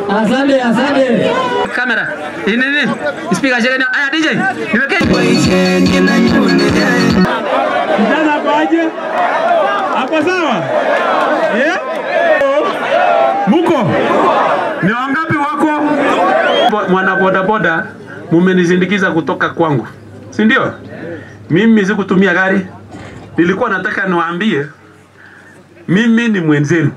Asante, asante. Kamera. Ini. Speaker share ni. Aya DJ. Niweke. Kijana kwaje? Hapo sawa? Muko? Ni wangapi wako? Mwana boda boda mumenisindikiza kutoka kwangu. Si ndio? Mimi sikutumia gari. Nilikuwa nataka niwaambie mimi ni mwenzenu.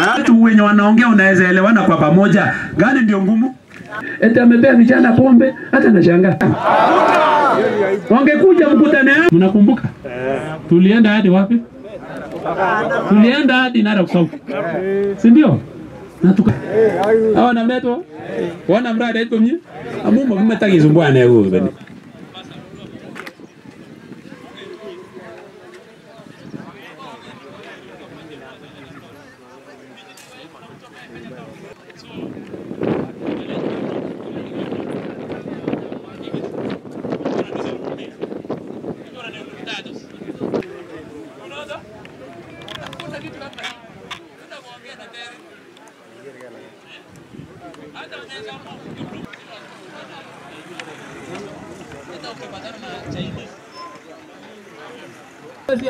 Watu wenye wanaongea unaweza elewana kwa pamoja. Gani ndio ngumu? Eti amepea vijana pombe hata nashangaa. Wangekuja mkutane. Mnakumbuka? Tulienda hadi wapi? Tulienda hadi Narok South. Si ndio? Na tuka. Hawa na mleto. Wana mradi hapo mnyi. Amumba kumetakizumbua na huyo bene.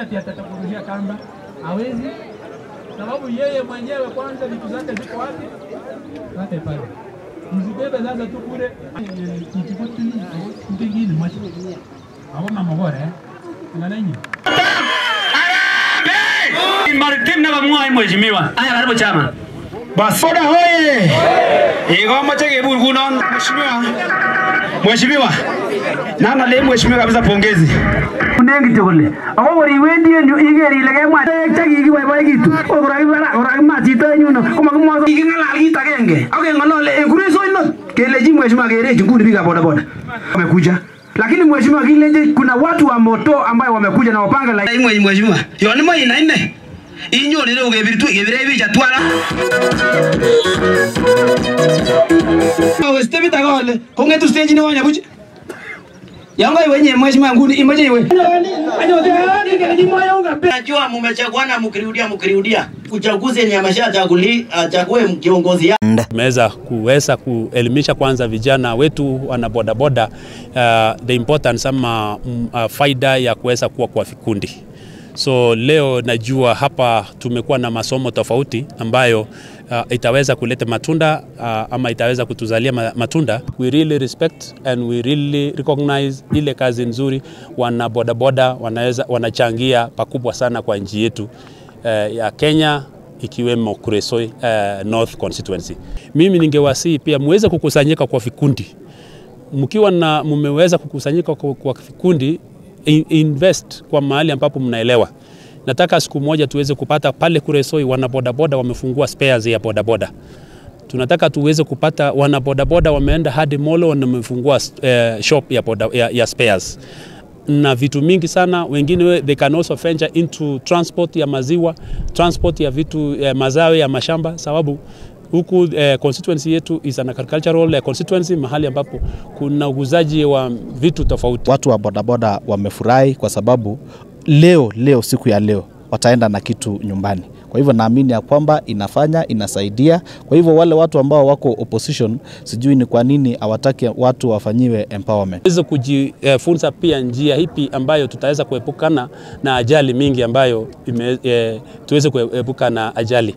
Ati atatakurushia kamba hawezi, sababu yeye mwenyewe kwanza vitu zake ziko wapi? Zote pale. Mzibebe sasa tu kule kichukutini ndingine mwache. Hapo mama bora ngananyi. Maritim na bamwa mheshimiwa. Aya karibu chama. Basoda hoye. Igoma cheke burgunon mheshimiwa. Mheshimiwa. Nana le mheshimiwa kabisa pongezi. Unengi tokole. Ako wori wendi ndio igeri lege mwa. Chaki kiboiboy kitu. Ora machito nyuno. Koma kumoso ikingala kit agenge. Ake ngolole kureso ino. Keleji mheshimiwa gereji nguni biga boda boda. Wamekuja. Lakini mheshimiwa kileje kuna watu wa moto ambao wamekuja na wapanga la mheshimiwa. Yoni mo ina ine. Inyo leo gebiritu gebire bicha twala. Awe step itagole. Kongetu stage ni wanya buchi. Yangai wenye mheshimiwa nguni imaje wewe. Najua mmechaguana mkirudia. Uchaguzi ni achague kiongozi. Kuweza kuelimisha kwanza vijana wetu wana boda boda the importance ama faida ya kuweza kuwa kwa vikundi. So leo najua hapa tumekuwa na masomo tofauti ambayo itaweza kuleta matunda ama itaweza kutuzalia matunda. We really respect and we really recognize ile kazi nzuri wana boda boda wanachangia pakubwa sana kwa nchi yetu ya Kenya ikiwemo Kuresoi North Constituency. Mimi ningewasihi pia muweze kukusanyika kwa vikundi. Mkiwa na mmeweza kukusanyika kwa vikundi, invest kwa mahali ambapo mnaelewa. Nataka siku moja tuweze kupata pale Kuresoi wana boda boda wamefungua spares ya boda boda. Tunataka tuweze kupata wana boda boda wameenda hadi Molo na wamefungua shop ya spares. Na vitu mingi sana, wengine they can also venture into transport ya maziwa, transport ya vitu mazao ya mashamba, sababu huku constituency yetu is an agricultural constituency, mahali ambapo kuna uguzaji wa vitu tofauti. Watu wa bodaboda wamefurahi kwa sababu leo siku ya leo wataenda na kitu nyumbani. Kwa hivyo naamini ya kwamba inasaidia. Kwa hivyo wale watu ambao wako opposition, sijui ni kwa nini hawataki watu wafanyiwe empowerment. Tuweze kujifunza pia njia hipi ambayo tutaweza kuepukana na ajali mingi ambayo tuweze kuepuka na ajali.